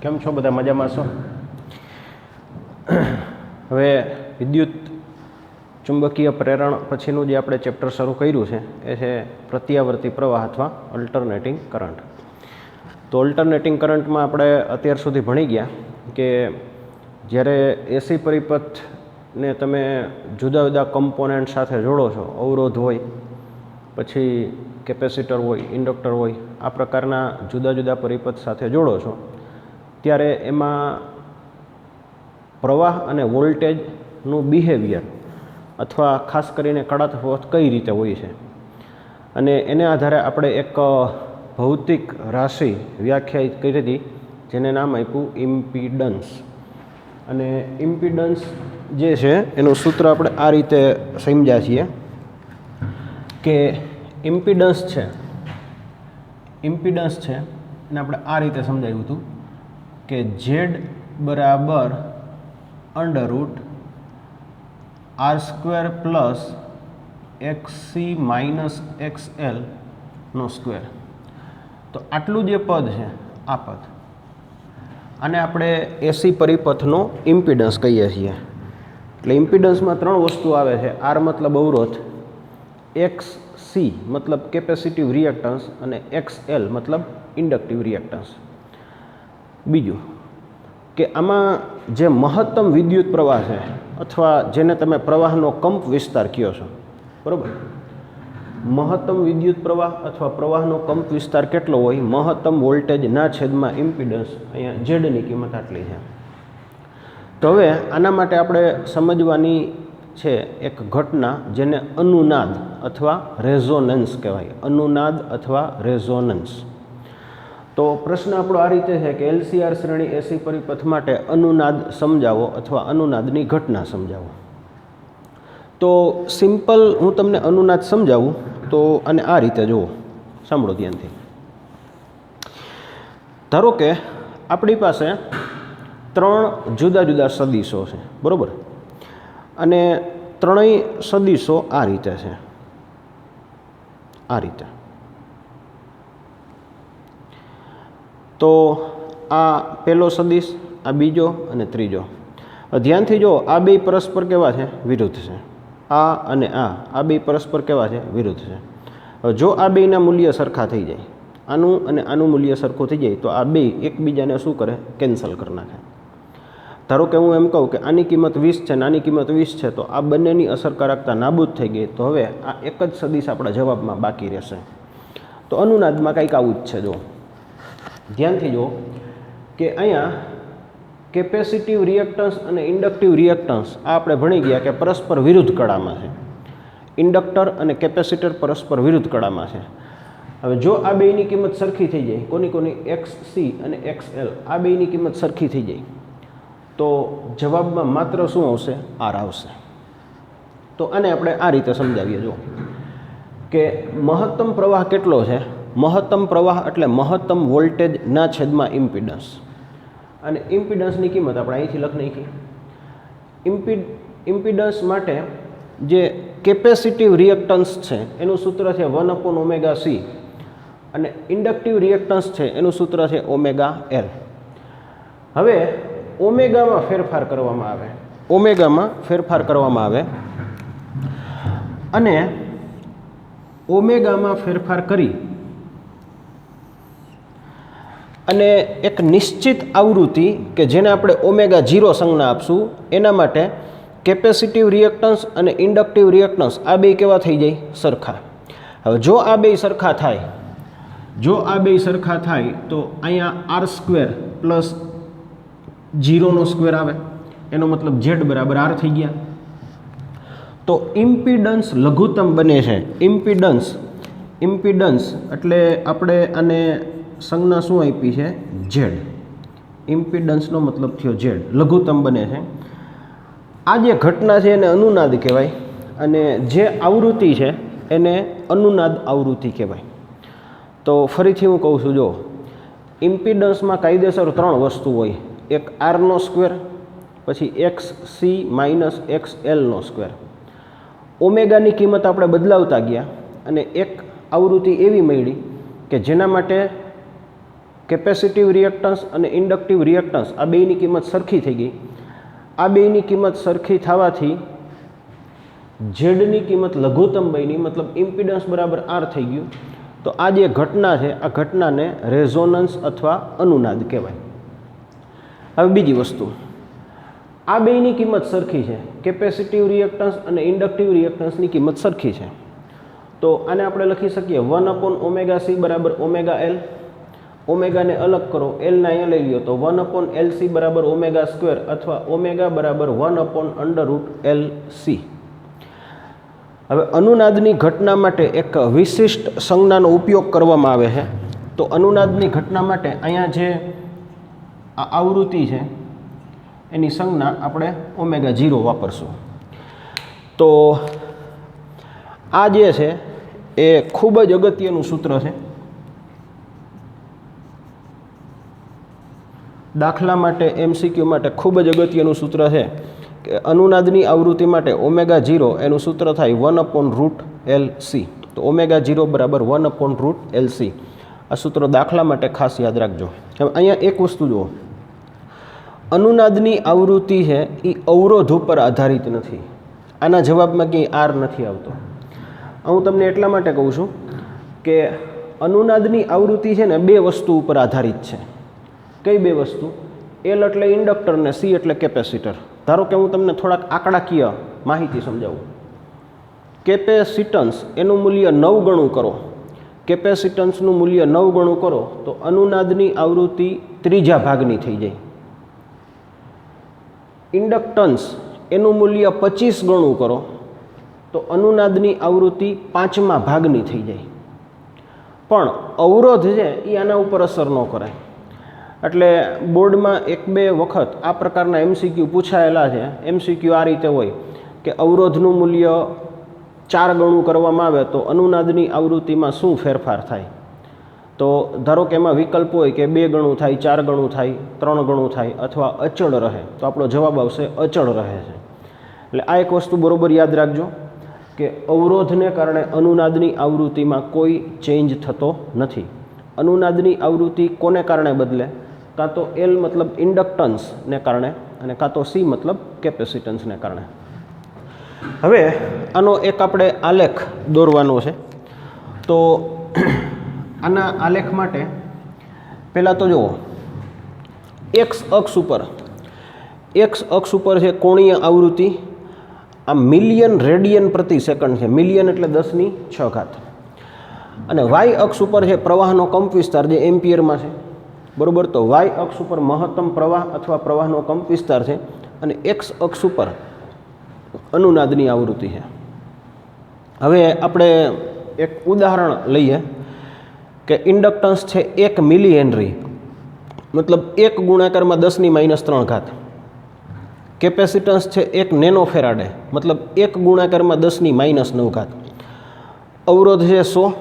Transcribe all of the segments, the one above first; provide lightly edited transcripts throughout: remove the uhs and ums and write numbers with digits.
કેમ છો બધા મજામાં છો? હવે વિદ્યુત ચુંબકીય પ્રેરણ પછીનું જે આપણે ચેપ્ટર શરૂ કર્યું છે એ છે પ્રત્યાવર્તી પ્રવાહ અથવા અલ્ટરનેટિંગ કરંટ. તો અલ્ટરનેટિંગ કરંટમાં આપણે અત્યાર સુધી ભણી ગયા કે જ્યારે એસી પરિપથને તમે જુદા જુદા કમ્પોનન્ટ સાથે જોડો છો, અવરોધ હોય, પછી કેપેસિટર હોય, ઇન્ડક્ટર હોય, આ પ્રકારના જુદા જુદા પરિપથ સાથે જોડો છો ત્યારે એમાં પ્રવાહ અને વોલ્ટેજનું બિહેવિયર અથવા ખાસ કરીને કડા તફાવત કઈ રીતે હોય છે અને એને આધારે આપણે એક ભૌતિક રાશિ વ્યાખ્યાયિત કરી હતી જેને નામ આપ્યું ઇમ્પિડન્સ. અને ઇમ્પિડન્સ જે છે એનું સૂત્ર આપણે આ રીતે સમજ્યા છીએ કે ઇમ્પિડન્સ છે એને આપણે આ રીતે સમજાવ્યું હતું કે ઝેડ બરાબર under root r² plus XC minus XL નો સ્ક્વેર. તો આટલું જે પદ છે આ પદ આને આપણે એસી પરિપથનો ઇમ્પિડન્સ કહીએ છીએ. એટલે ઇમ્પિડન્સમાં ત્રણ વસ્તુ આવે છે. આર મતલબ અવરોધ, XC મતલબ કેપેસિટિવ રિએક્ટન્સ અને XL મતલબ ઇન્ડક્ટિવ રિએક્ટન્સ. બીજું કે આમાં જે મહત્તમ વિદ્યુત પ્રવાહ છે અથવા જેને તમે પ્રવાહનો કંપ વિસ્તાર કહો છો, બરાબર, મહત્તમ વિદ્યુત પ્રવાહ અથવા પ્રવાહનો કંપ વિસ્તાર કેટલો હોય? મહત્તમ વોલ્ટેજના છેદમાં ઇમ્પિડન્સ, અહીંયા ઝેડની કિંમત આટલી છે. તો હવે આના માટે આપણે સમજવાની છે એક ઘટના જેને અનુનાદ અથવા રેઝોનન્સ કહેવાય. અનુનાદ અથવા રેઝોનન્સ. તો પ્રશ્ન આપણો આ રીતે છે કે LCR શ્રેણી એસી પરિપથ માટે અનુનાદ સમજાવો અથવા અનુનાદની ઘટના સમજાવો. તો સિમ્પલ હું તમને અનુનાદ સમજાવું તો અને આ રીતે જુઓ, સાંભળો ધ્યાનથી. ધારો કે આપણી પાસે ત્રણ જુદા જુદા સદિશો છે, બરાબર, અને ત્રણેય સદિશો આ રીતે છે, આ રીતે. તો આ પહેલો સદિશ, આ બીજો અને ત્રીજો. ધ્યાનથી જુઓ, આ બે પરસ્પર કેવા છે? વિરુદ્ધ છે. આ અને આ બે પરસ્પર કેવા છે? વિરુદ્ધ છે. હવે જો આ બેના મૂલ્ય સરખા થઈ જાય, આનું અને આનું મૂલ્ય સરખું થઈ જાય તો આ બે એકબીજાને શું કરે? કેન્સલ કરી નાખે. ધારો કે હું એમ કહું કે આની કિંમત 20 છે અને આની કિંમત 20 છે, તો આ બંનેની અસરકારકતા નાબૂદ થઈ ગઈ. તો હવે આ એક જ સદિશ આપણા જવાબમાં બાકી રહેશે. તો અનુનાદમાં કંઈક આવું જ છે. જો ધ્યાનથી જુઓ કે અહીંયા કેપેસિટિવ રિએક્ટન્સ અને ઇન્ડક્ટિવ રિએક્ટન્સ આ આપણે ભણી ગયા કે પરસ્પર વિરુદ્ધ કળામાં છે. ઇન્ડક્ટર અને કેપેસિટર પરસ્પર વિરુદ્ધ કળામાં છે. હવે જો આ બેની કિંમત સરખી થઈ જાય, કોની? XC અને XL, આ બેની કિંમત સરખી થઈ જાય તો જવાબમાં માત્ર શું આવશે? R આવશે. તો આને આપણે આ રીતે સમજાવીએ. જો કે મહત્તમ પ્રવાહ કેટલો છે? મહત્તમ પ્રવાહ એટલે મહત્તમ વોલ્ટેજના છેદમાં ઇમ્પિડન્સ. અને ઇમ્પિડન્સની કિંમત આપણે અહીંથી લખી નાખી. ઇમ્પિડન્સ માટે જે કેપેસિટિવ રિએક્ટન્સ છે એનું સૂત્ર છે 1/ωc અને ઇન્ડક્ટિવ રિએક્ટન્સ છે એનું સૂત્ર છે ωL. હવે ઓમેગામાં ફેરફાર કરવામાં આવે, ઓમેગામાં ફેરફાર કરવામાં આવે અને ઓમેગામાં ફેરફાર કરી અને એક નિશ્ચિત આવૃત્તિ કે જેને આપણે ω0 સંજ્ઞા આપશું, એના માટે કેપેસિટિવ રિએક્ટન્સ અને ઇન્ડક્ટિવ રિએક્ટન્સ આ બે કેવા થઈ જાય? સરખા. હવે જો આ બે સરખા થાય, તો અહીંયા r² પ્લસ 0 સ્ક્વેર આવે, એનો મતલબ Z બરાબર R થઈ ગયા. તો ઇમ્પિડન્સ લઘુત્તમ બને છે. ઇમ્પિડન્સ એટલે આપણે આને સંજ્ઞા શું આપી છે? Z. ઇમ્પિડન્સનો મતલબ થયો Z, લઘુત્તમ બને છે. આ જે ઘટના છે એને અનુનાદ કહેવાય અને જે આવૃત્તિ છે એને અનુનાદ આવૃત્તિ કહેવાય. તો ફરીથી હું કહું છું, જો ઇમ્પિડન્સમાં કાયદેસર ત્રણ વસ્તુ હોય. એક R², પછી XC માઇનસ XL સ્ક્વેર. ઓમેગાની કિંમત આપણે બદલાવતા ગયા અને એક આવૃત્તિ એવી મળી કે જેના માટે કેપેસિટિવ રિએક્ટન્સ અને ઇન્ડક્ટિવ રિએક્ટન્સ આ બેયની કિંમત સરખી થઈ ગઈ. આ બેયની કિંમત સરખી થવાથી ઝેડની કિંમત લઘુત્તમ બની, મતલબ ઇમ્પિડન્સ બરાબર આર થઈ ગયું. તો આ જે ઘટના છે આ ઘટનાને રેઝોનન્સ અથવા અનુનાદ કહેવાય. હવે બીજી વસ્તુ, આ બેયની કિંમત સરખી છે, કેપેસિટિવ રિએક્ટન્સ અને ઇન્ડક્ટિવ રિએક્ટન્સની કિંમત સરખી છે. તો આને આપણે લખી શકીએ 1/ωc બરાબર ઓમેગા એલ. ઓમેગાને અલગ કરો, એલને અહીંયા લઈ લ્યો તો 1/LC બરાબર ઓમેગા સ્ક્વેર અથવા ઓમેગા બરાબર 1/√LC. હવે અનુનાદની ઘટના માટે એક વિશિષ્ટ સંજ્ઞાનો ઉપયોગ કરવામાં આવે છે. તો અનુનાદની ઘટના માટે અહીંયા જે આ આવૃત્તિ છે એની સંજ્ઞા આપણે ઓમેગા 0 વાપરશું. તો આ જે છે એ ખૂબ જ અગત્યનું સૂત્ર છે. દાખલા માટે, MCQ માટે ખૂબ જ અગત્યનું સૂત્ર છે કે અનુનાદની આવૃત્તિ માટે ઓમેગા 0 એનું સૂત્ર થાય 1/√LC. તો ઓમેગા 0 બરાબર 1/√LC. આ સૂત્ર દાખલા માટે ખાસ યાદ રાખજો. હવે અહીંયા એક વસ્તુ જુઓ, અનુનાદની આવૃત્તિ છે એ અવરોધ ઉપર આધારિત નથી. આના જવાબમાં ક્યાંય આર નથી આવતો. હું તમને એટલા માટે કહું છું કે અનુનાદની આવૃત્તિ છે ને બે વસ્તુ ઉપર આધારિત છે. કઈ બે વસ્તુ? એલ એટલે ઇન્ડક્ટર ને સી એટલે કેપેસિટર. ધારો કે હું તમને થોડાક આંકડાકીય માહિતી સમજાવું. કેપેસિટન્સ એનું મૂલ્ય 9 ગણું કરો, કેપેસિટન્સનું મૂલ્ય 9 ગણું કરો તો અનુનાદની આવૃત્તિ ત્રીજા ભાગની થઈ જાય. ઇન્ડક્ટન્સ એનું મૂલ્ય 25 ગણું કરો તો અનુનાદની આવૃત્તિ 5મા ભાગની થઈ જાય. પણ અવરોધ છે એ આના ઉપર અસર ન કરે. એટલે બોર્ડમાં 1-2 વખત આ પ્રકારના MCQ પૂછાયેલા છે. MCQ આ રીતે હોય કે અવરોધનું મૂલ્ય 4 ગણું કરવામાં આવે તો અનુનાદની આવૃત્તિમાં શું ફેરફાર થાય? તો ધારો કે એમાં વિકલ્પ હોય કે 2 ગણું થાય, 4 ગણું થાય, 3 ગણું થાય અથવા અચળ રહે. તો આપણો જવાબ આવશે અચળ રહે છે. એટલે આ એક વસ્તુ બરાબર યાદ રાખજો કે અવરોધને કારણે અનુનાદની આવૃત્તિમાં કોઈ ચેન્જ થતો નથી. અનુનાદની આવૃત્તિ કોને કારણે બદલે? કાં તો એલ મતલબ ઇન્ડક્ટન્સને કારણે અને કાં તો સી મતલબ કેપેસિટન્સને કારણે. હવે આનો એક આપણે આલેખ દોરવાનો છે. તો આના આલેખ માટે પહેલાં તો જુઓ, એક્સ અક્ષ ઉપર છે કોણીય આવૃત્તિ. આ મિલિયન રેડિયન પ્રતિ સેકન્ડ છે. મિલિયન એટલે 10⁶. અને વાય અક્ષ ઉપર છે પ્રવાહનો કંપ વિસ્તાર જે એમ્પિયરમાં છે. બરાબર? તો વાય અક્ષ ઉપર મહત્તમ પ્રવાહ અથવા પ્રવાહનો કંપ વિસ્તાર છે અને એક્સ અક્ષ ઉપર અનુનાદની આવૃત્તિ છે. હવે આપણે એક ઉદાહરણ લઈએ કે ઇન્ડક્ટન્સ છે 1 મિલી હેનરી, મતલબ 1 ગુણાકારમાં 10⁻³ કેપેસિટન્સ છે 1 નેનો ફેરાડે, મતલબ 1 ગુણાકારમાં 10⁻⁹ અવરોધ છે 100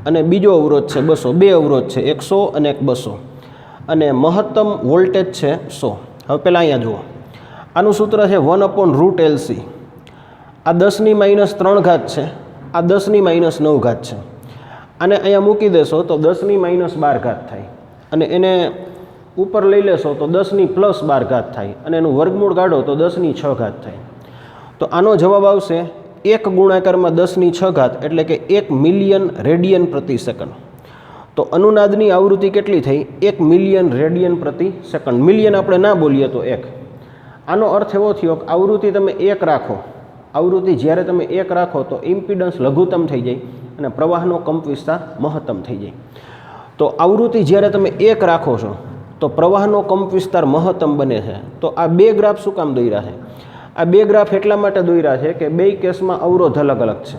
અને બીજો અવરોધ છે 200. બે અવરોધ છે, એક 100 અને એક 200 અને મહત્તમ વોલ્ટેજ છે 100. હવે પહેલાં અહીંયા જુઓ, આનું સૂત્ર છે 1/√LC. આ 10⁻³ છે, આ 10⁻⁹ છે. આને અહીંયા મૂકી દેશો તો 10⁻12 થાય અને એને ઉપર લઈ લેશો તો 10⁻12 થાય અને એનું વર્ગમૂળ કાઢો તો 10⁶ થાય. તો આનો જવાબ આવશે 1 ગુણાકારમાં 10⁶ એટલે કે 1 મિલિયન રેડિયન પ્રતિ સેકન્ડ. તો અનુનાદની આવૃત્તિ કેટલી થઈ? 1 મિલિયન રેડિયન પ્રતિ સેકન્ડ. મિલિયન આપણે ના બોલીએ તો 1. આનો અર્થ એવો થયો કે આવૃત્તિ તમે 1 રાખો, આવૃત્તિ જ્યારે તમે 1 રાખો તો ઇમ્પિડન્સ લઘુત્તમ થઈ જાય અને પ્રવાહનો કંપ વિસ્તાર મહત્તમ થઈ જાય. તો આવૃત્તિ જ્યારે તમે 1 રાખો છો તો પ્રવાહનો કંપ વિસ્તાર મહત્તમ બને છે. તો આ બે ગ્રાફ શું કામ દોર્યા છે? આ બે ગ્રાફ એટલા માટે દોર્યા છે કે બે કેસમાં અવરોધ અલગ અલગ છે.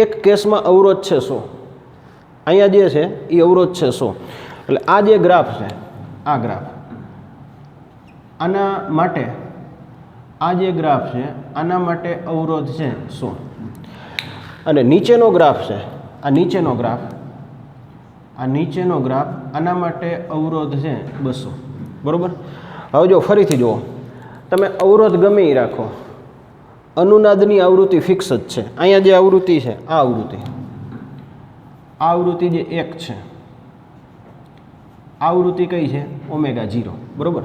એક કેસમાં અવરોધ છે 100, અહીંયા જે છે એ અવરોધ છે 100. એટલે આ જે ગ્રાફ છે, આ ગ્રાફ આના માટે, આ જે ગ્રાફ છે આના માટે અવરોધ છે 100 અને નીચેનો ગ્રાફ છે, આ નીચેનો ગ્રાફ, આ નીચેનો ગ્રાફ આના માટે અવરોધ છે 200. બરાબર? હવે જો ફરીથી જુઓ, તમે અવરોધ ગમે એ રાખો, અનુનાદની આવૃત્તિ ફિક્સ જ છે. અહીંયા જે આવૃત્તિ છે, આ આવૃત્તિ જે 1 છે, આવૃત્તિ કઈ છે ઓમેગા 0 બરાબર.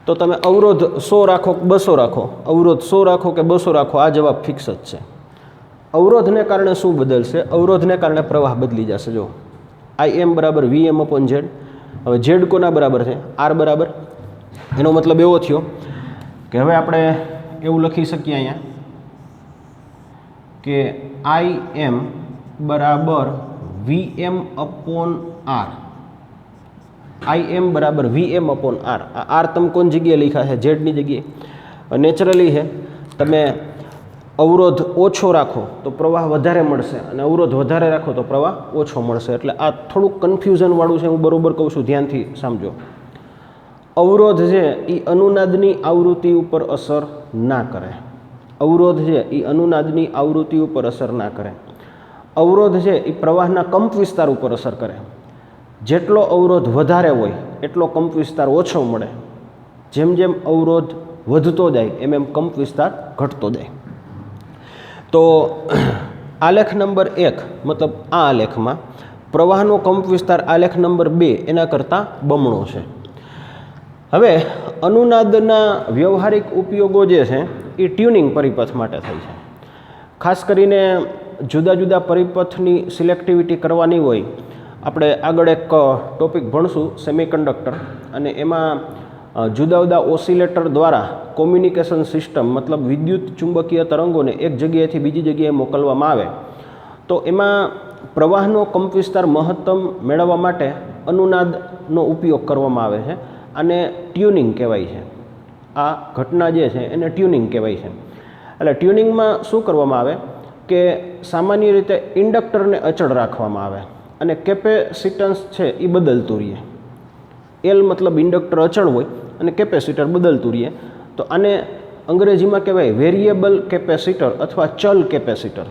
તો તમે અવરોધ 100 રાખો કે 200 રાખો, અવરોધ 100 રાખો કે 200 રાખો, આ જવાબ ફિક્સ જ છે. અવરોધને કારણે શું બદલશે? અવરોધને કારણે પ્રવાહ બદલી જશે. જો Im બરાબર Vm/Z. હવે Z કોના બરાબર છે? R બરાબર. એનો મતલબ એવો થયો કે હવે આપણે એવું લખી શકીએ અહીંયા કે Im બરાબર Vm/R. Im બરાબર Vm/R. આ R તમે કોની જગ્યાએ લખ્યા છે? ઝેડની જગ્યાએ. નેચરલી છે તમે અવરોધ ઓછો રાખો તો પ્રવાહ વધારે મળશે અને અવરોધ વધારે રાખો તો પ્રવાહ ઓછો મળશે. એટલે આ થોડુંક કન્ફ્યુઝનવાળું છે, હું બરાબર કહું છું, ધ્યાનથી સમજો. અવરોધ છે એ અનુનાદની આવૃત્તિ ઉપર અસર ના કરે. અવરોધ છે એ અનુનાદની આવૃત્તિ ઉપર અસર ના કરે. અવરોધ છે એ પ્રવાહના કંપ વિસ્તાર ઉપર અસર કરે. જેટલો અવરોધ વધારે હોય એટલો કંપ વિસ્તાર ઓછો મળે. જેમ જેમ અવરોધ વધતો જાય એમ એમ કંપ વિસ્તાર ઘટતો જાય. તો આલેખ નંબર 1 મતલબ આ આલેખમાં પ્રવાહનો કંપ વિસ્તાર આલેખ નંબર 2 એના કરતાં બમણો છે. હવે અનુનાદના વ્યવહારિક ઉપયોગો જે છે એ ટ્યુનિંગ પરિપથ માટે થાય છે. ખાસ કરીને જુદા જુદા પરિપથની સિલેક્ટિવિટી કરવાની હોય. આપણે આગળ એક ટોપિક ભણશું સેમિકન્ડક્ટર, અને એમાં જુદા જુદા ઓસિલેટર દ્વારા કોમ્યુનિકેશન સિસ્ટમ મતલબ વિદ્યુત ચુંબકીય તરંગોને એક જગ્યાએથી બીજી જગ્યાએ મોકલવામાં આવે તો એમાં પ્રવાહનો કંપ વિસ્તાર મહત્તમ મેળવવા માટે અનુનાદનો ઉપયોગ કરવામાં આવે છે. અને ટ્યુનિંગ કહેવાય છે. આ ઘટના જે છે એને ટ્યુનિંગ કહેવાય છે. એટલે ટ્યુનિંગમાં શું કરવામાં આવે કે સામાન્ય રીતે ઇન્ડક્ટરને અચળ રાખવામાં આવે અને કેપેસિટન્સ છે એ બદલતું રહે. એલ મતલબ ઇન્ડક્ટર અચળ હોય અને કેપેસિટર બદલતું રહે. તો આને અંગ્રેજીમાં કહેવાય વેરિયેબલ કેપેસિટર અથવા ચલ કેપેસિટર.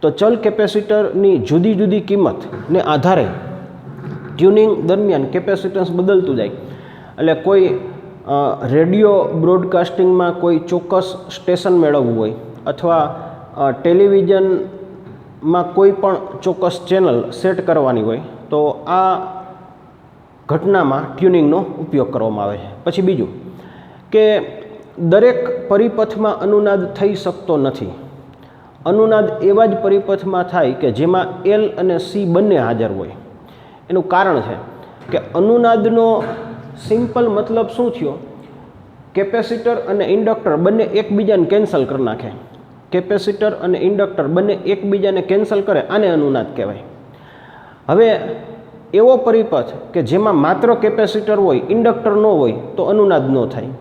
તો ચલ કેપેસિટરની જુદી જુદી કિંમતને આધારે ટ્યુનિંગ દરમિયાન કેપેસિટન્સ બદલતું જાય. એટલે કોઈ રેડિયો બ્રોડકાસ્ટિંગમાં કોઈ ચોક્કસ સ્ટેશન મેળવવું હોય અથવા ટેલિવિઝનમાં કોઈ પણ ચોક્કસ ચેનલ સેટ કરવાની હોય તો આ ઘટનામાં ટ્યુનિંગનો ઉપયોગ કરવામાં આવે છે. પછી બીજું કે દરેક પરિપથમાં અનુનાદ થઈ શકતો નથી. અનુનાદ એવા જ પરિપથમાં થાય કે જેમાં એલ અને સી બંને હાજર હોય. એનું કારણ છે કે અનુનાદનો સિમ્પલ મતલબ શું થયો? કેપેસિટર અને ઇન્ડક્ટર બંને એકબીજાને કેન્સલ કરી નાખે. કેપેસિટર અને ઇન્ડક્ટર બંને એકબીજાને કેન્સલ કરે, આને અનુનાદ કહેવાય. હવે એવો પરિપથ કે જેમાં માત્ર કેપેસિટર હોય, ઇન્ડક્ટર ન હોય તો અનુનાદ ન થાય.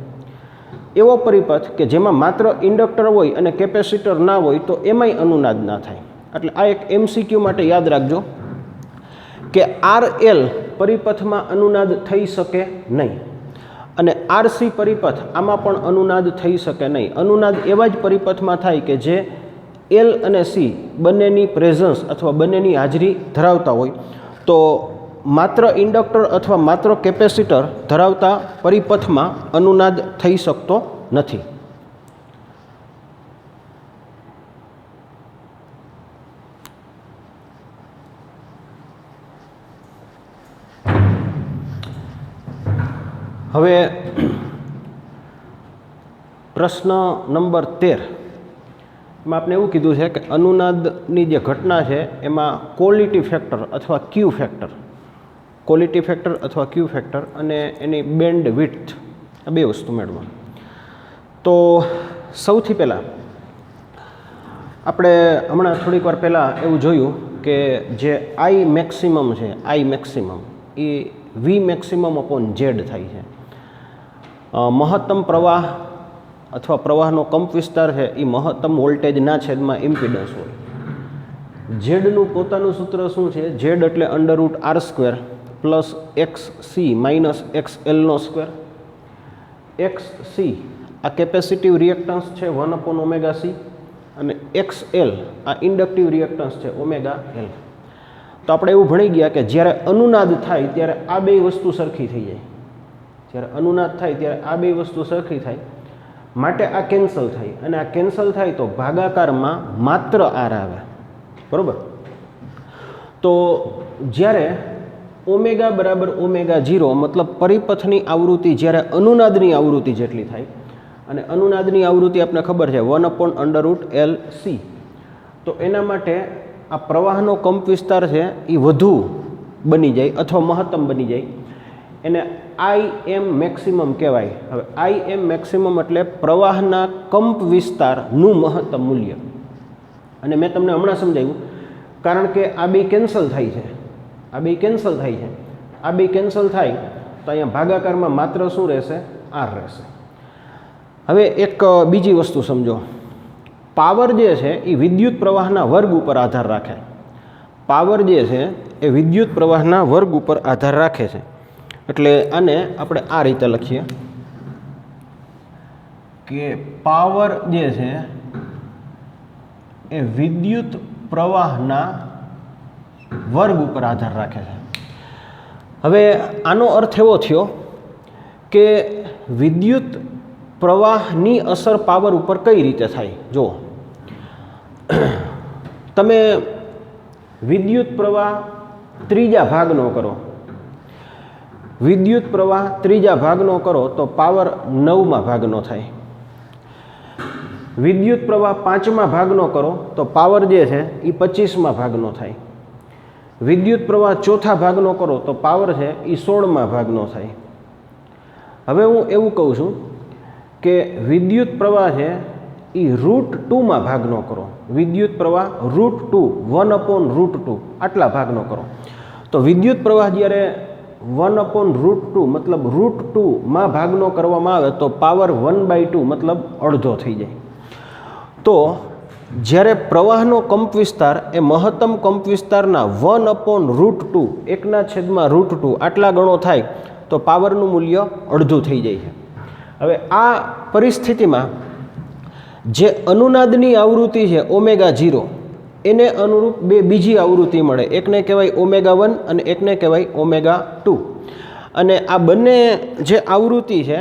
એવો પરિપથ કે જેમાં માત્ર ઇન્ડક્ટર હોય અને કેપેસિટર ના હોય તો એમાંય અનુનાદ ના થાય. એટલે આ એક MCQ માટે યાદ રાખજો કે RL પરિપથમાં અનુનાદ થઈ શકે નહીં અને RC પરિપથ આમાં પણ અનુનાદ થઈ શકે નહીં. અનુનાદ એવા જ પરિપથમાં થાય કે જે L અને C બંનેની પ્રેઝન્સ અથવા બંનેની હાજરી ધરાવતા હોય. તો માત્ર ઇન્ડક્ટર અથવા માત્ર કેપેસિટર ધરાવતા પરિપથમાં અનુનાદ થઈ શકતો નથી. હવે પ્રશ્ન નંબર 13 એમાં આપણે એવું કીધું છે કે અનુનાદની જે ઘટના છે એમાં ક્વોલિટી ફેક્ટર અથવા ક્યુ ફેક્ટર, ક્વોલિટી ફેક્ટર અથવા ક્યુ ફેક્ટર અને એની બેન્ડ વિડ્થ, આ બે વસ્તુ મેળવવા. તો સૌથી પહેલાં આપણે હમણાં થોડીક વાર પહેલાં એવું જોયું કે જે આઈ મેક્સિમમ છે, આઈ મેક્સિમમ એ વી મેક્સિમમ અપોન ઝેડ થાય છે. મહત્તમ પ્રવાહ અથવા પ્રવાહનો કંપ વિસ્તાર છે એ મહત્તમ વોલ્ટેજના છેદમાં ઇમ્પિડન્સ હોય. ઝેડનું પોતાનું સૂત્ર શું છે? ઝેડ એટલે √R² plus XC minus XL². XC આ કેપેસિટિવ રિએક્ટન્સ છે 1/ωc અને XL આ ઇન્ડક્ટિવ રિએક્ટન્સ છે ωL. તો આપણે એવું ભણી ગયા કે જ્યારે અનુનાદ થાય ત્યારે આ બે વસ્તુ સરખી થઈ જાય. જ્યારે અનુનાદ થાય ત્યારે આ બે વસ્તુ સરખી થાય માટે આ કેન્સલ થાય અને આ કેન્સલ થાય તો ભાગાકારમાં માત્ર R આવે. બરાબર? તો જ્યારે ઓમેગા બરાબર ઓમેગા 0 મતલબ પરિપથની આવૃત્તિ જ્યારે અનુનાદની આવૃત્તિ જેટલી થાય, અને અનુનાદની આવૃત્તિ આપણે ખબર છે 1/√LC, તો એના માટે આ પ્રવાહનો કંપ વિસ્તાર છે એ વધુ બની જાય અથવા મહત્તમ બની જાય, એને IM મેક્સિમમ કહેવાય. હવે IM મેક્સિમમ એટલે પ્રવાહના કંપ વિસ્તારનું મહત્તમ મૂલ્ય. અને મેં તમને હમણાં સમજાવ્યું, કારણ કે આ બે કેન્સલ થાય છે, આ બે કેન્સલ થાય છે, આ બે કેન્સલ થાય તો અહીંયા ભાગાકારમાં માત્ર શું રહેશે? R રહેશે. હવે એક બીજી વસ્તુ સમજો, પાવર જે છે એ વિદ્યુત પ્રવાહના વર્ગ ઉપર આધાર રાખે. પાવર જે છે એ વિદ્યુત પ્રવાહના વર્ગ ઉપર આધાર રાખે છે. એટલે આને આપણે આ રીતે લખીએ કે પાવર જે છે એ વિદ્યુત પ્રવાહના વર્ગ ઉપર આધાર રાખે છે. હવે આનો અર્થ એવો થયો કે વિદ્યુત પ્રવાહની અસર પાવર ઉપર કઈ રીતે થાય. જો તમે વિદ્યુત પ્રવાહ ત્રીજા ભાગનો કરો, વિદ્યુત પ્રવાહ ત્રીજા ભાગનો કરો તો પાવર 9મા ભાગનો થાય. વિદ્યુત પ્રવાહ 5મા ભાગનો કરો તો પાવર જે છે એ 25મા ભાગનો થાય. વિદ્યુત પ્રવાહ ચોથા ભાગનો કરો તો પાવર છે એ 16મા ભાગનો થાય. હવે હું એવું કહું છું કે વિદ્યુત પ્રવાહ છે એ √2મા ભાગનો કરો, વિદ્યુત પ્રવાહ √2 1/√2 આટલા ભાગનો કરો, તો વિદ્યુત પ્રવાહ જ્યારે 1/√2 મતલબ √2માં ભાગનો કરવામાં આવે તો પાવર 1/2 મતલબ અડધો થઈ જાય. તો જ્યારે પ્રવાહનો કંપ વિસ્તાર એ મહત્તમ કંપ વિસ્તારના 1/√2 1/√2 આટલા ગણો થાય તો પાવરનું મૂલ્ય અડધું થઈ જાય છે. હવે આ પરિસ્થિતિમાં જે અનુનાદની આવૃત્તિ છે ઓમેગા 0 એને અનુરૂપ બે બીજી આવૃત્તિ મળે, એકને કહેવાય ઓમેગા 1 અને એકને કહેવાય ઓમેગા 2. અને આ બંને જે આવૃત્તિ છે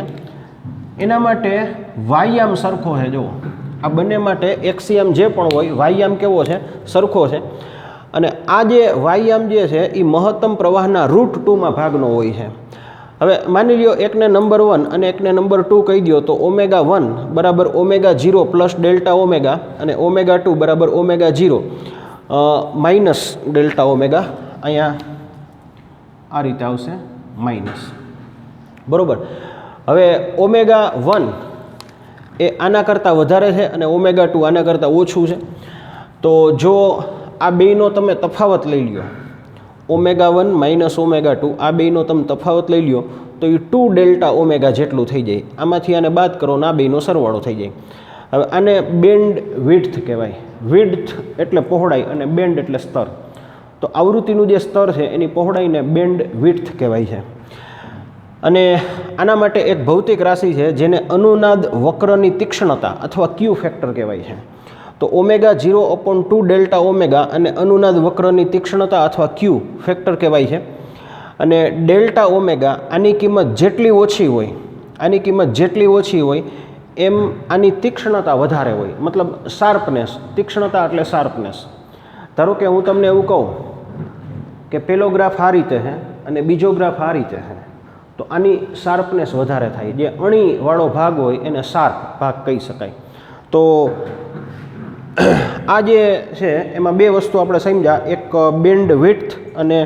એના માટે વાયામ સરખો છે. જુઓ, આ બંને માટે એક્સિયમ જે પણ હોય વાયામ કેવો છે? સરખો છે. અને આ જે વાયામ જે છે એ મહત્તમ પ્રવાહના √2માં ભાગનો હોય છે. હવે માની લ્યો એકને નંબર 1 અને એકને નંબર 2 કહી દો તો ઓમેગા 1 બરાબર ઓમેગા 0 પ્લસ ડેલ્ટા ઓમેગા, અને ઓમેગા 2 બરાબર ઓમેગા 0 માઇનસ ડેલ્ટા ઓમેગા. અહીંયા આ રીતે આવશે માઇનસ, બરાબર. હવે ઓમેગા 1 એ આના કરતાં વધારે છે અને ઓમેગા 2 આના કરતાં ઓછું છે. તો જો આ બેયનો તમે તફાવત લઈ લ્યો, ઓમેગા 1 માઇનસ ઓમેગા 2, આ બેયનો તમે તફાવત લઈ લ્યો તો એ 2 ડેલ્ટા ઓમેગા જેટલું થઈ જાય. આમાંથી આને બાદ કરો ને આ બેયનો સરવાળો થઈ જાય. હવે આને બેન્ડ વિડ્થ કહેવાય. વિડ્થ એટલે પહોળાઈ અને બેન્ડ એટલે સ્તર. તો આવૃત્તિનું જે સ્તર છે એની પહોળાઈને બેન્ડ વિડ્થ કહેવાય છે. અને આના માટે એક ભૌતિક રાશિ છે જેને અનુનાદ વક્રની તીક્ષ્ણતા અથવા ક્યુ ફેક્ટર કહેવાય છે. તો ઓમેગા 0/2 ડેલ્ટા ઓમેગા અને અનુનાદ વક્રની તીક્ષ્ણતા અથવા ક્યુ ફેક્ટર કહેવાય છે. અને ડેલ્ટા ઓમેગા આની કિંમત જેટલી ઓછી હોય, આની કિંમત જેટલી ઓછી હોય એમ આની તીક્ષ્ણતા વધારે હોય, મતલબ શાર્પનેસ. તીક્ષ્ણતા એટલે શાર્પનેસ. ધારો કે હું તમને એવું કહું કે પેલો ગ્રાફ આ રીતે છે અને બીજો ગ્રાફ આ રીતે છે, તો આની શાર્પનેસ વધારે થાય. જે અણીવાળો ભાગ હોય એને શાર્પ ભાગ કહી શકાય. તો આ જે છે એમાં બે વસ્તુ આપણે સમજ્યા, એક બેન્ડ વિડ્થ અને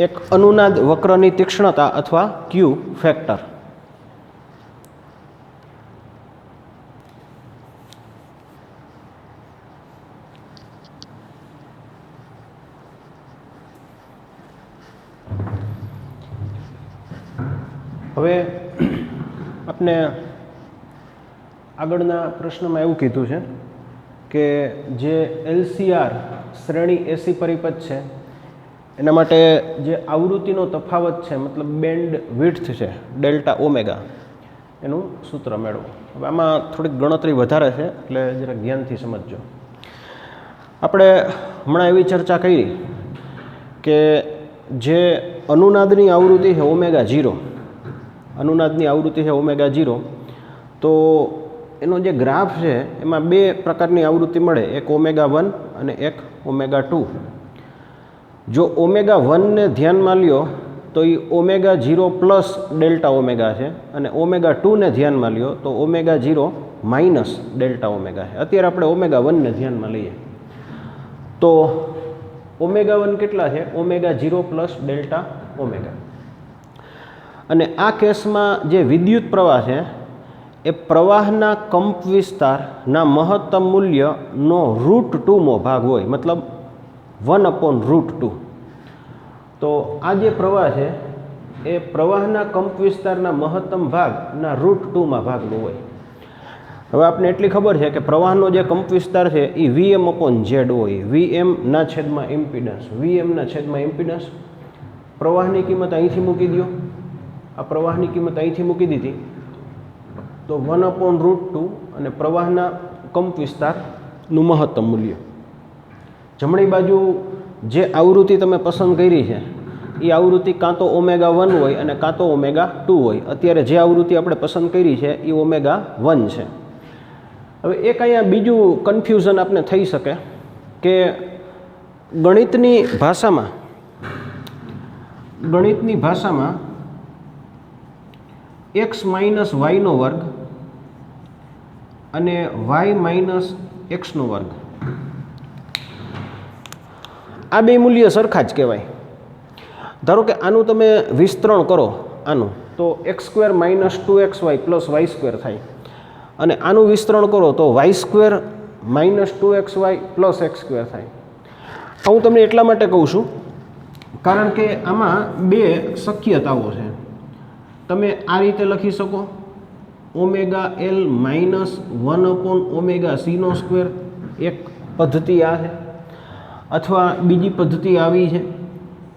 એક અનુનાદ વક્રની તીક્ષ્ણતા અથવા ક્યુ ફેક્ટર. હવે આપણે આગળના પ્રશ્નમાં એવું કીધું છે કે જે LCR શ્રેણી એસી પરિપથ છે એના માટે જે આવૃત્તિનો તફાવત છે મતલબ બેન્ડ વિડ્થ છે ડેલ્ટા ઓમેગા, એનું સૂત્ર મેળવો. હવે આમાં થોડીક ગણતરી વધારે છે એટલે જરા ધ્યાનથી સમજજો. આપણે હમણાં એવી ચર્ચા કરી કે જે અનુનાદની આવૃત્તિ છે ઓમેગા 0, અનુનાદની આવૃત્તિ છે ઓમેગા 0, તો એનો જે ગ્રાફ છે એમાં બે પ્રકારની આવૃત્તિ મળે, એક ઓમેગા 1 અને એક ઓમેગા 2. જો ઓમેગા 1ને ધ્યાનમાં લ્યો તો એ ઓમેગા 0 પ્લસ ડેલ્ટા ઓમેગા છે, અને ઓમેગા 2ને ધ્યાનમાં લ્યો તો ઓમેગા 0 માઇનસ ડેલ્ટા ઓમેગા છે. અત્યારે આપણે ઓમેગા 1ને ધ્યાનમાં લઈએ તો ઓમેગા 1 કેટલા છે? Omega 0 plus delta omega. અને આ કેસમાં જે વિદ્યુત પ્રવાહ છે એ પ્રવાહના કંપવિસ્તારના મહત્તમ મૂલ્યનો √2મો ભાગ હોય, મતલબ 1/√2. તો આ જે પ્રવાહ છે એ પ્રવાહના કંપવિસ્તારના મહત્તમ ભાગના √2માં ભાગનું હોય. હવે આપણે એટલી ખબર છે કે પ્રવાહનો જે કંપવિસ્તાર છે એ Vm/Z હોય. Vmના છેદમાં ઇમ્પિડન્સ, Vmના છેદમાં ઇમ્પિડન્સ. પ્રવાહની કિંમત અહીંથી મૂકી દો, આ પ્રવાહની કિંમત અહીંથી મૂકી દીધી તો 1/√2 અને પ્રવાહના કંપવિસ્તારનું મહત્તમ મૂલ્ય. જમણી બાજુ જે આવૃત્તિ તમે પસંદ કરી છે એ આવૃત્તિ કાં તો ઓમેગા 1 હોય અને કાં તો ઓમેગા 2 હોય. અત્યારે જે આવૃત્તિ આપણે પસંદ કરી છે એ ઓમેગા 1 છે. હવે એક અહીંયા બીજું કન્ફ્યુઝન આપણે થઈ શકે કે ગણિતની ભાષામાં x માઇનસ વાયનો વર્ગ અને y માઇનસ એક્સનો વર્ગ, આ બે મૂલ્ય સરખા જ કહેવાય. ધારો કે આનું તમે વિસ્તરણ કરો આનું તો x² minus 2xy plus y² થાય, અને આનું વિસ્તરણ કરો તો y² minus 2xy plus x² થાય. હું તમને એટલા માટે કહું છું કારણ કે આમાં બે શક્યતાઓ છે. તમે આ રીતે લખી શકો ઓમેગા L માઇનસ 1/ωc², એક પદ્ધતિ આ છે. અથવા બીજી પદ્ધતિ આવી છે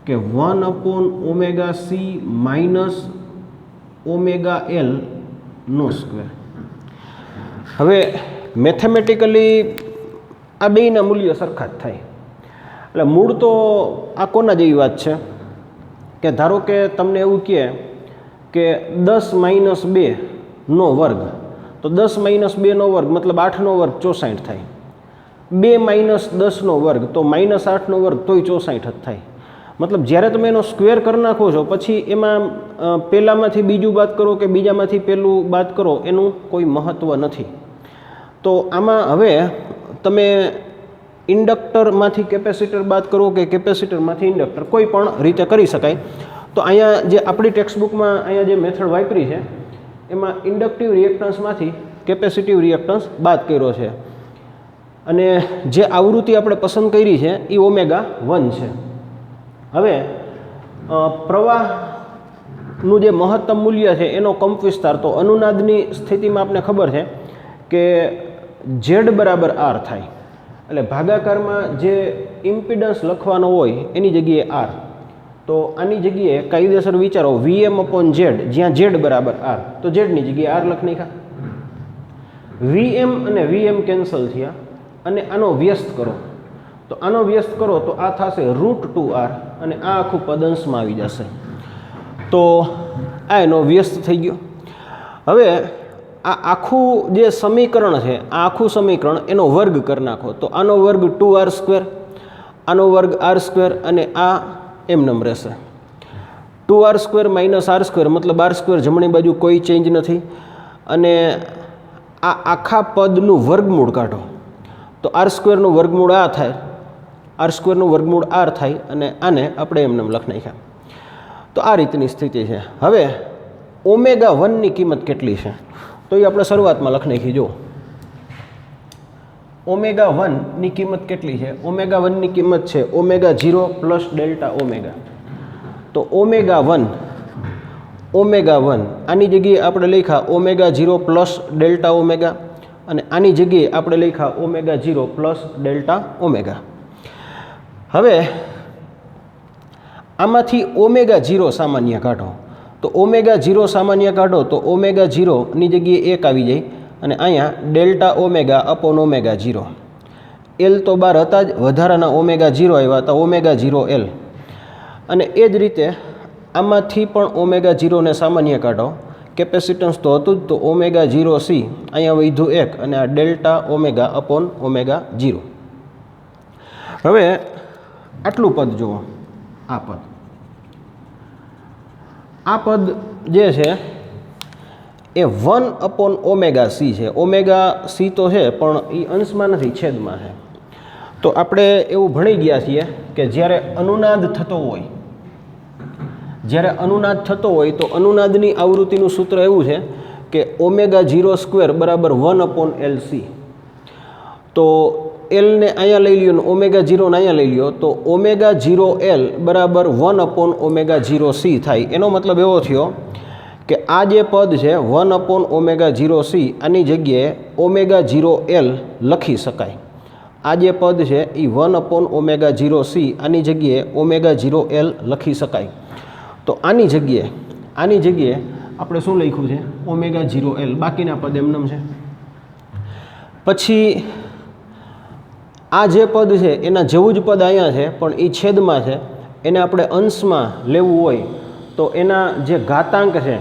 કે 1/ωc માઇનસ ઓમેગા L². હવે મેથેમેટિકલી આ બેયના મૂલ્ય સરખા જ થાય. એટલે મૂળ તો આ કોના જેવી વાત છે કે ધારો કે તમને એવું કહે કે 10 - 2નો વર્ગ, તો 10 - 2નો વર્ગ મતલબ 8નો વર્ગ 64 થાય. 2 - 10નો વર્ગ તો -8નો વર્ગ તોય 64 જ થાય. મતલબ જ્યારે તમે એનો સ્ક્વેર કરી નાખો છો પછી એમાં પહેલાંમાંથી બીજું બાદ કરો કે બીજામાંથી પહેલું બાદ કરો એનું કોઈ મહત્ત્વ નથી. તો આમાં હવે તમે ઇન્ડક્ટરમાંથી કેપેસિટર બાદ કરો કે કેપેસિટરમાંથી ઇન્ડક્ટર, કોઈ પણ રીતે કરી શકાય. તો અહીંયા જે આપણી ટેક્સ્ટબુકમાં અહીંયા જે મેથડ વાપરી છે એમાં ઇન્ડક્ટિવ રિએક્ટન્સમાંથી કેપેસિટિવ રિએક્ટન્સ બાદ કર્યો છે, અને જે આવૃત્તિ આપણે પસંદ કરી છે એ ઓમેગા 1 છે. હવે પ્રવાહનું જે મહત્તમ મૂલ્ય છે એનો કંપવિસ્તાર, તો અનુનાદની સ્થિતિમાં આપણે ખબર છે કે Z બરાબર R થાય. એટલે ભાગાકારમાં જે ઇમ્પિડન્સ લખવાનો હોય એની જગ્યાએ R, તો આની જગ્યાએ કાયદેસર વિચારો Vm/Z, જ્યાં Z બરાબર R, તો Zની જગ્યાએ R લખી નાખ્યા. Vm અને Vm કેન્સલ થયા અને આનો વ્યસ્ત કરો, તો આનો વ્યસ્ત કરો તો આ થશે √2R અને આ આખું પદ અંશમાં આવી જશે. તો આ એનો વ્યસ્ત થઈ ગયો. હવે આ આખું જે સમીકરણ છે, આ આખું સમીકરણ એનો વર્ગ કરી નાખો, તો આનો વર્ગ 2R², આનો વર્ગ R² અને આ એમનેમ રહેશે. 2R² માઇનસ R² મતલબ R² જમણી બાજુ કોઈ ચેન્જ નથી. અને આ આખા પદનું વર્ગમૂળ કાઢો તો R²નું વર્ગમૂળ આ થાય, R²નું વર્ગમૂળ R થાય, અને આને આપણે એમનેમ લખી નાખ્યા. તો આ રીતની સ્થિતિ છે. હવે ઓમેગા 1ની કિંમત કેટલી છે તો એ આપણે શરૂઆતમાં લખી નાખી. જો ઓમેગા 1ની કિંમત કેટલી છે? ઓમેગા 1ની કિંમત છે ઓમેગા 0 પ્લસ ડેલ્ટા ઓમેગા. તો ઓમેગા 1 આની જગ્યાએ આપણે લખ્યા ઓમેગા 0 પ્લસ ડેલ્ટા ઓમેગા, અને આની જગ્યાએ આપણે લખ્યા ઓમેગા 0 પ્લસ ડેલ્ટા ઓમેગા. હવે આમાંથી ઓમેગા 0 સામાન્ય કાઢો, તો ઓમેગા 0 સામાન્ય કાઢો તો ઓમેગા 0ની જગ્યાએ 1 આવી જાય, અને અહીંયા delta omega upon omega 0. L તો 12 હતા જ, વધારાના ઓમેગા 0 આવ્યા હતા, ઓમેગા 0 L. અને એ જ રીતે આમાંથી પણ ઓમેગા 0ને સામાન્ય કાઢો, કેપેસિટન્સ તો હતું જ, તો ઓમેગા 0C અહીંયા વધ્યું 1, અને આ ડેલ્ટા ઓમેગા અપોન ઓમેગા 0. હવે આટલું પદ જુઓ, આ પદ. આ પદ જે છે એ 1/ωc છે. ઓમેગા સી તો છે પણ એ અંશમાં નથી, છેદમાં છે. તો આપણે એવું ભણી ગયા છીએ કે જ્યારે અનુનાદ થતો હોય તો અનુનાદની આવૃત્તિનું સૂત્ર એવું છે કે ω02 બરાબર 1/LC. તો એલને અહીંયા લઈ લ્યો ને ω0 ને અહીંયા લઈ લ્યો તો ω0L બરાબર 1/ω0C થાય. એનો મતલબ એવો થયો કે આ જે પદ છે 1/ω0C આની જગ્યાએ ω0L લખી શકાય. આ જે પદ છે એ 1/ω0C આની જગ્યાએ ω0L લખી શકાય. તો આની જગ્યાએ આપણે શું લખ્યું છે? ω0L. બાકીના પદ એમનેમ છે. પછી આ જે પદ છે એના જેવું જ પદ અહીંયા છે પણ એ છેદમાં છે. એને આપણે અંશમાં લેવું હોય તો એના જે ઘાતાંક છે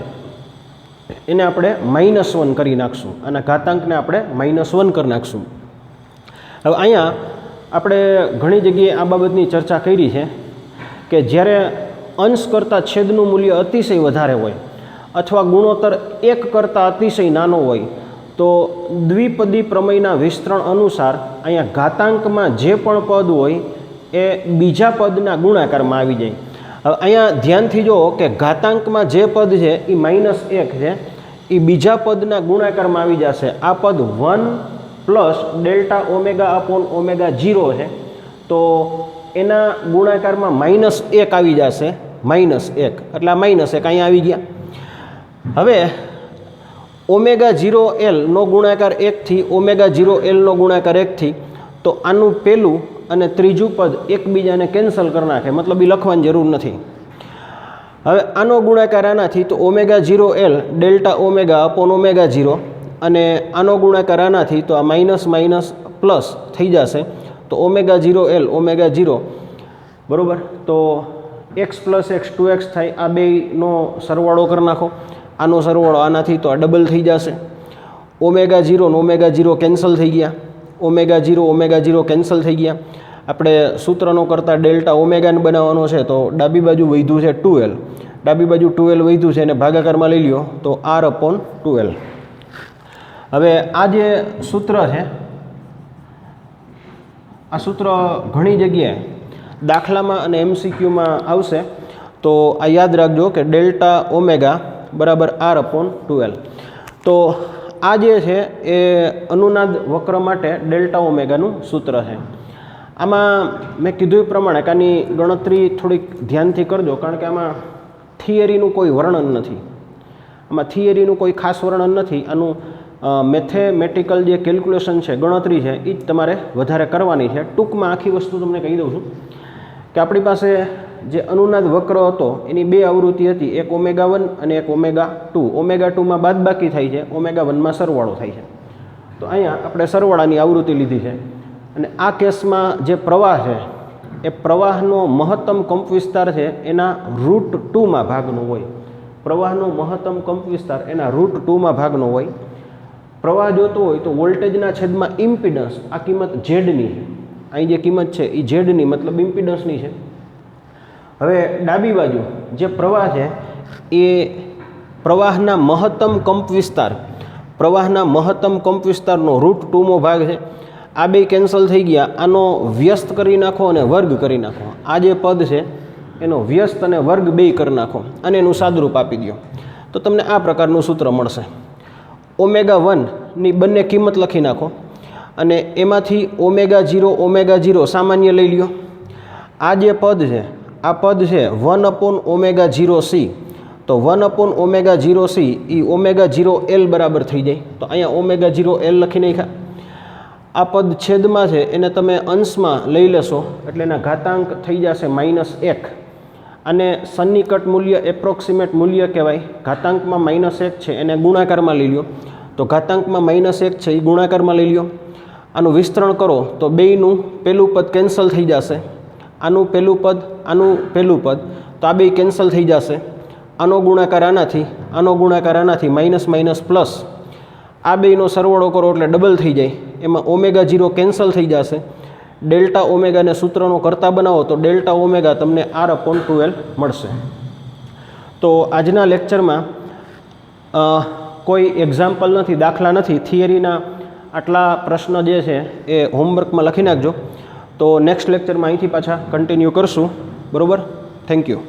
એને આપણે -1 કરી નાખશું. આના ઘાતાંકને આપણે -1 કરી નાખશું. હવે અહીંયા આપણે ઘણી જગ્યાએ આ બાબતની ચર્ચા કરી છે કે જ્યારે અંશ કરતાં છેદનું મૂલ્ય અતિશય વધારે હોય અથવા ગુણોત્તર 1 કરતાં અતિશય નાનો હોય તો દ્વિપદી પ્રમેયના વિસ્તરણ અનુસાર અહીંયા ઘાતાંકમાં જે પણ પદ હોય એ બીજા પદના ગુણાકારમાં આવી જાય. હવે અહીંયા ધ્યાનથી જુઓ કે ઘાતાંકમાં જે પદ છે એ -1 છે એ બીજા પદના ગુણાકારમાં આવી જશે. આ પદ 1 + Δω/ω0 છે તો એના ગુણાકારમાં -1 આવી જશે. -1 એટલે આ -1 અહીંયા આવી ગયા. હવે ω0L નો ગુણાકાર 1 થી ω0L નો ગુણાકાર 1 થી તો આનું પહેલું અને ત્રીજું પદ એકબીજાને કેન્સલ કરી નાખે, મતલબ એ લખવાની જરૂર નથી. હવે આનો ગુણાકાર આનાથી તો ω0L Δω/ω0 અને આનો ગુણાકાર આનાથી તો આ માઇનસ પ્લસ થઈ જશે. તો ω0L ω0 બરાબર. તો x + x 2x થાય. આ બેનો સરવાળો કરી નાખો. આનો સરવાળો આનાથી તો આ ડબલ થઈ જશે. ω0 ને ω0 કેન્સલ થઈ ગયા. ω0 કેન્સલ થઈ ગયા. આપણે સૂત્રનો કરતાં ડેલ્ટા ઓમેગાને બનાવવાનો છે તો ડાબી બાજુ વધ્યું છે 2L. ડાબી બાજુ 2L વધ્યું છે એને ભાગાકારમાં લઈ લ્યો તો R/2L. હવે આ જે સૂત્ર છે આ સૂત્ર ઘણી જગ્યાએ દાખલામાં અને MCQમાં આવશે તો આ યાદ રાખજો કે ડેલ્ટા ઓમેગા બરાબર R/2L. તો આ જે છે એ અનુનાદ વક્ર માટે ડેલ્ટા ઓમેગાનું સૂત્ર છે. આમાં મેં કીધું એ પ્રમાણે કે આની ગણતરી થોડીક ધ્યાનથી કરજો કારણ કે આમાં થિયરીનું કોઈ વર્ણન નથી. આમાં થિયરીનું કોઈ ખાસ વર્ણન નથી. આનું મેથેમેટિકલ જે કેલ્ક્યુલેશન છે, ગણતરી છે, એ જ તમારે વધારે કરવાની છે. ટૂંકમાં આખી વસ્તુ તમને કહી દઉં છું કે આપણી પાસે જે અનુનાદ વક્ર હતો એની બે આવૃત્તિ હતી, એક ω1 અને એક ω2. ω2માં બાદબાકી થાય છે, ω1માં સરવાળો થાય છે. તો અહીંયા આપણે સરવાળાની આવૃત્તિ લીધી છે અને આ કેસમાં જે પ્રવાહ છે એ પ્રવાહનો મહત્તમ કંપવિસ્તાર છે એના √2માં ભાગનો હોય. પ્રવાહનો મહત્તમ કંપવિસ્તાર એના √2માં ભાગનો હોય. પ્રવાહ જોતો હોય તો વોલ્ટેજના છેદમાં ઇમ્પિડન્સ, આ કિંમત ઝેડની છે. અહીં જે કિંમત છે એ ઝેડની મતલબ ઇમ્પિડન્સની છે. હવે ડાબી બાજુ જે પ્રવાહ છે એ પ્રવાહના મહત્તમ કંપવિસ્તારનો √2મો ભાગ છે. આ બે કેન્સલ થઈ ગયા. આનો વ્યસ્ત કરી નાખો અને વર્ગ કરી નાખો. આ જે પદ છે એનો વ્યસ્ત અને વર્ગ બે કરી નાખો અને એનું સાદરૂપ આપી દો તો તમને આ પ્રકારનું સૂત્ર મળશે. ω1ની બંને કિંમત લખી નાખો અને એમાંથી ω0 સામાન્ય લઈ લ્યો. આ જે પદ છે આ પદ છે 1/ω0C. તો 1/ω0C એ ω0L બરાબર થઈ જાય. તો અહીંયા ω0L લખી નાખ્યા. આ પદ છેદમાં છે એને તમે અંશમાં લઈ લેશો એટલે એના ઘાતાંક થઈ જશે -1. અને સન્નિકટ મૂલ્ય, એપ્રોક્સિમેટ મૂલ્ય કહેવાય. ઘાતાંકમાં -1 છે એને ગુણાકારમાં લઈ લ્યો તો ઘાતાંકમાં -1 છે એ ગુણાકારમાં લઈ લ્યો. આનું વિસ્તરણ કરો તો બેયનું પહેલું પદ કેન્સલ થઈ જશે. આનું પહેલું પદ તો આ બે કેન્સલ થઈ જશે. આનો ગુણાકાર આનાથી માઇનસ પ્લસ. આ બેયનો સરવાળો કરો એટલે ડબલ થઈ જાય. એમાં ω0 કેન્સલ થઈ જશે. ડેલ્ટા ઓમેગાને સૂત્રનો કરતા બનાવો તો ડેલ્ટા ઓમેગા તમને R/2L મળશે. તો આજના લેક્ચરમાં કોઈ એક્ઝામ્પલ નથી, દાખલા નથી, થિયરીના આટલા પ્રશ્ન જે છે એ હોમવર્કમાં લખી નાખજો. તો નેક્સ્ટ લેક્ચરમાં અહીંથી પાછા કન્ટિન્યુ કરશું. બરાબર? Thank you.